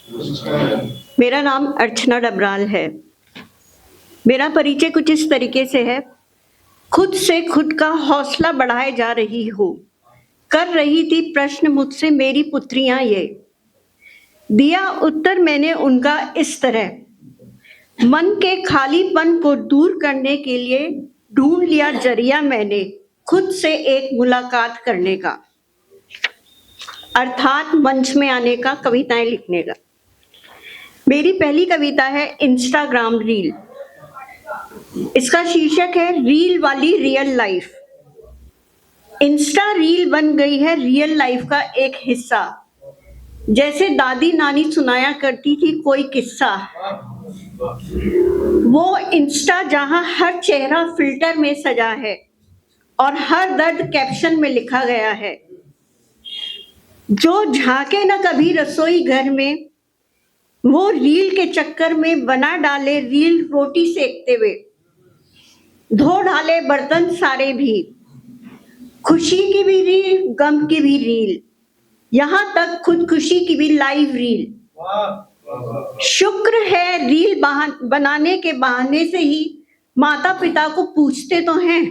मेरा नाम अर्चना डबराल है। मेरा परिचय कुछ इस तरीके से है। खुद से खुद का हौसला बढ़ाए जा रही हूँ। कर रही थी प्रश्न मुझसे मेरी पुत्रियां ये। दिया उत्तर मैंने उनका इस तरह। मन के खालीपन को दूर करने के लिए ढूंढ लिया जरिया मैंने खुद से एक मुलाकात करने का, अर्थात मंच में आने का, कविताएं लिखने का। मेरी पहली कविता है इंस्टाग्राम रील। इसका शीर्षक है रील वाली रियल लाइफ। इंस्टा रील बन गई है रियल लाइफ का एक हिस्सा, जैसे दादी नानी सुनाया करती थी कोई किस्सा। वो इंस्टा जहां हर चेहरा फिल्टर में सजा है और हर दर्द कैप्शन में लिखा गया है। जो झांके न कभी रसोई घर में, वो रील के चक्कर में बना डाले रील रोटी सेकते हुए, धो डाले बर्तन सारे भी। खुशी की भी रील, गम की भी रील, यहाँ तक खुदकुशी की भी लाइव रील। शुक्र है रील बनाने के बहाने से ही माता पिता को पूछते तो हैं।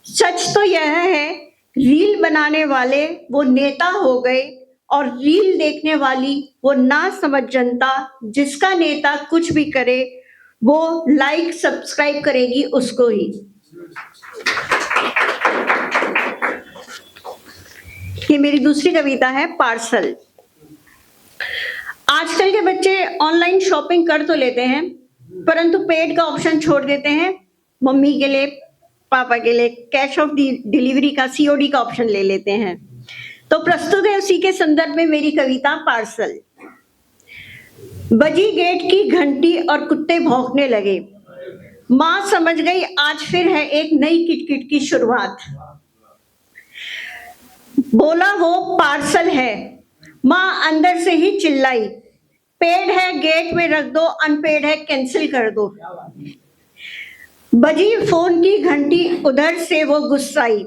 सच तो यह है रील बनाने वाले वो नेता हो गए और रील देखने वाली वो ना समझ जनता, जिसका नेता कुछ भी करे वो लाइक सब्सक्राइब करेगी उसको ही। ये मेरी दूसरी कविता है पार्सल। आजकल के बच्चे ऑनलाइन शॉपिंग कर तो लेते हैं, परंतु पेड का ऑप्शन छोड़ देते हैं। मम्मी के लिए, पापा के लिए कैश ऑफ डिलीवरी का, सीओडी का ऑप्शन ले लेते हैं। तो प्रस्तुत है उसी के संदर्भ में मेरी कविता पार्सल। बजी गेट की घंटी और कुत्ते भौंकने लगे। मां समझ गई आज फिर है एक नई किटकिट की शुरुआत। बोला वो पार्सल है। मां अंदर से ही चिल्लाई, पेड है गेट में रख दो, अनपेड है कैंसिल कर दो। बजी फोन की घंटी, उधर से वो गुस्साई,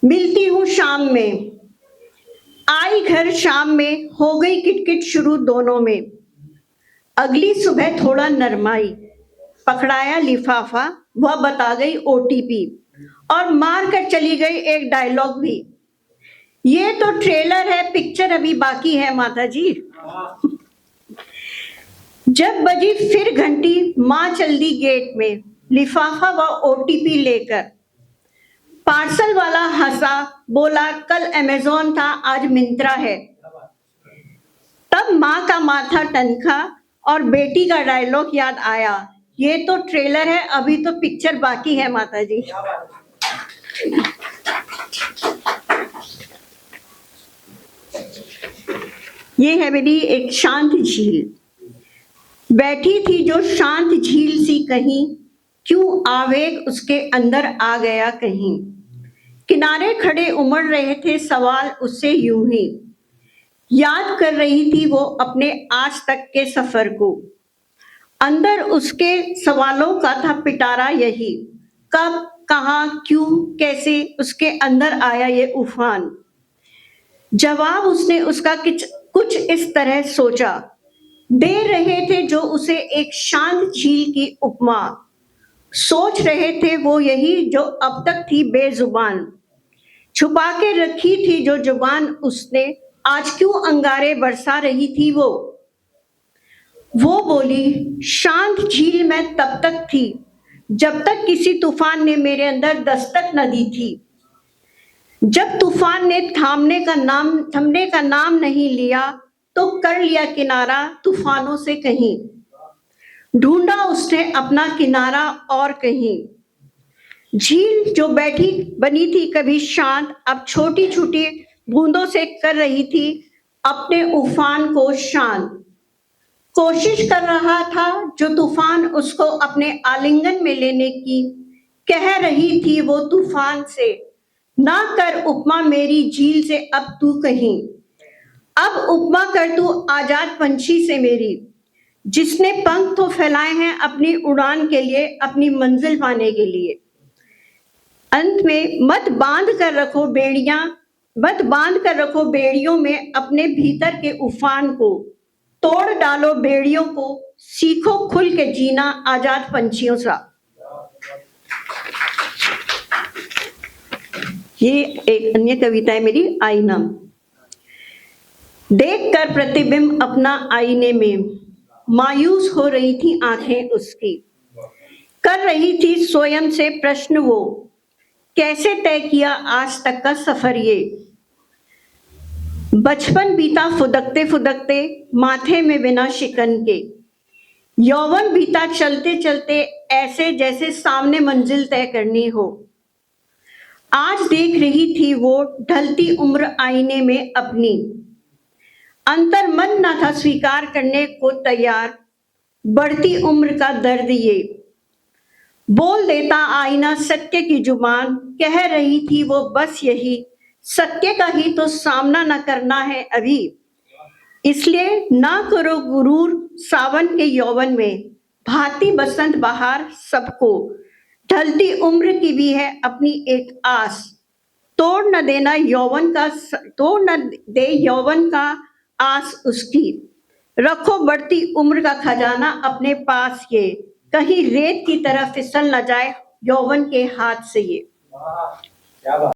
मिलती हूँ शाम में। आई घर शाम में, हो गई किटकिट शुरू दोनों में। अगली सुबह थोड़ा नरमाई, पकड़ाया लिफाफा, वह बता गई ओटीपी और मार कर चली गई एक डायलॉग भी। ये तो ट्रेलर है, पिक्चर अभी बाकी है माता जी। जब बजी फिर घंटी, मां चल दी गेट में, लिफाफा व ओटीपी लेकर। पार्सल वाला हंसा, बोला कल अमेज़न था आज मिंत्रा है। तब मां का माथा टनका और बेटी का डायलॉग याद आया, ये तो ट्रेलर है अभी तो पिक्चर बाकी है माता जी। ये है मेरी एक शांत झील। बैठी थी जो शांत झील सी कहीं, क्यों आवेग उसके अंदर आ गया कहीं। किनारे खड़े उमड़ रहे थे सवाल उससे यूं ही, याद कर रही थी वो अपने आज तक के सफर को। अंदर उसके सवालों का था पिटारा यही, कब, कहां, क्यों, कैसे उसके अंदर आया ये उफान। जवाब उसने उसका कुछ इस तरह सोचा, दे रहे थे जो उसे एक शांत झील की उपमा। सोच रहे थे वो यही जो अब तक थी बेजुबान, छुपा के रखी थी जो जुबान उसने, आज क्यों अंगारे बरसा रही थी वो। वो बोली शांत झील में तब तक थी जब तक किसी तूफान ने मेरे अंदर दस्तक न दी थी। जब तूफान ने थमने का नाम नहीं लिया, तो कर लिया किनारा तूफानों से कहीं। ढूंढा उसने अपना किनारा और कहीं। झील जो बनी थी कभी शांत, अब छोटी छोटी बूंदों से कर रही थी अपने उफान को शांत। कोशिश कर रहा था जो तूफान उसको अपने आलिंगन में लेने की, कह रही थी वो तूफान से, ना कर उपमा मेरी झील से अब तू कहीं। अब उपमा कर तू आजाद पंछी से मेरी, जिसने पंख तो फैलाए हैं अपनी उड़ान के लिए, अपनी मंजिल पाने के लिए। अंत में मत बांध कर रखो बेड़ियां, बत बांध कर रखो बेड़ियों में अपने भीतर के उफान को, तोड़ डालो बेड़ियों को, सीखो खुल के जीना आजाद पंछियों सा। ये एक अन्य कविता है मेरी, आईना। देख कर प्रतिबिंब अपना आईने में, मायूस हो रही थी आंखें उसकी। कर रही थी स्वयं से प्रश्न वो, कैसे तय किया आज तक का सफर ये। बचपन बीता फुदकते फुदकते माथे में बिना शिकन के, यौवन बीता चलते चलते ऐसे जैसे सामने मंजिल तय करनी हो। आज देख रही थी वो ढलती उम्र आईने में अपनी, अंतर मन न था स्वीकार करने को तैयार, बढ़ती उम्र का दर्द ये। बोल देता आईना सत्य की जुबान, कह रही थी वो बस यही, सत्य का ही तो सामना न करना है अभी। इसलिए ना करो गुरूर सावन के यौवन में, भाती बसंत बहार सबको, ढलती उम्र की भी है अपनी एक आस। तोड़ न देना यौवन का, तोड़ न दे यौवन का आस उसकी। रखो बढ़ती उम्र का खजाना अपने पास ये, कहीं रेत की तरह फिसल न जाए यौवन के हाथ से ये।